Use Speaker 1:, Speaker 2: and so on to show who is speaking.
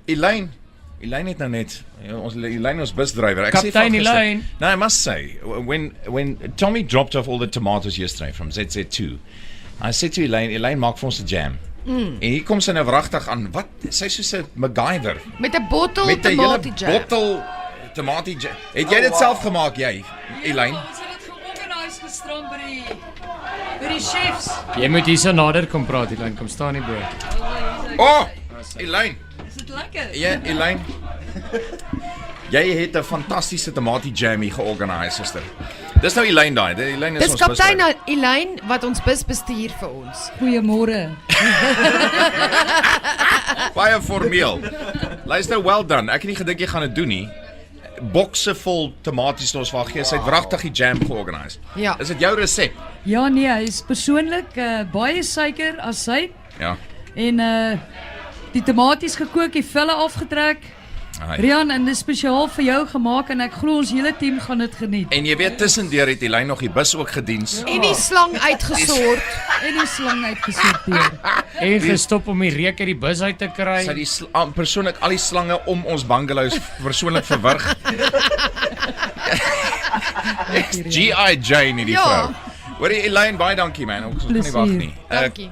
Speaker 1: Elaine het nou net, Elaine ons busdrywer.
Speaker 2: Kaptein Elaine.
Speaker 1: No, I must say, when Tommy dropped off all the tomatoes yesterday from ZZ2, I said to Elaine maak vir ons 'n jam. En hier kom sy nou wragtig aan, wat, sy soos 'n MacGyver.
Speaker 3: Met 'n bottel
Speaker 1: Met 'n
Speaker 3: tomatie
Speaker 1: hele
Speaker 3: jam.
Speaker 1: bottel tomatie jam. Het jy dit self gemaak, jy, Elaine?
Speaker 4: Ons het dit georganiseer gisterand by die chefs.
Speaker 2: Jy moet hier so nader kom praat, Elaine, kom staan nie bo.
Speaker 1: Elaine.
Speaker 4: Is dit lekker?
Speaker 1: Ja, Elaine. Jy het 'n fantastiese tomatie jam hier georganiseer, suster. Dis nou Elaine daai. Elaine is
Speaker 3: Dis
Speaker 1: ons
Speaker 3: kaptein
Speaker 1: busdrywer.
Speaker 3: Elaine wat ons bus bestuur vir ons.
Speaker 4: Goeiemôre.
Speaker 1: Baie formeel. Luister, well done. Ek het nie gedink jy gaan dit doen nie. Bokse vol tomaties ons vir gee. Sy het wragtig die jam georganiseer.
Speaker 3: Ja.
Speaker 1: Is dit jou resep?
Speaker 4: Ja nee, hy is persoonlik baie suiker as hy
Speaker 1: Ja.
Speaker 4: en die tomaties gekook, die velle afgetrek.
Speaker 1: Ai.
Speaker 4: Rian, en dit is spesiaal vir jou gemaak en ek glo ons hele team gaan dit geniet.
Speaker 1: En jy weet tussendeur het Elaine nog die bus ook gediens.
Speaker 3: En die slang uitgesort.
Speaker 4: En die slang uitgesorteer.
Speaker 2: En gestop om die reuk uit die bus uit te kry.
Speaker 1: Sy het die persoonlik al die slange om ons bungalows persoonlik verwrig. G.I. Jane hierdie
Speaker 3: Ja.
Speaker 1: vrou. Hoorie Elaine, baie dankie man. Ons kan nie wag nie.
Speaker 3: Dankie.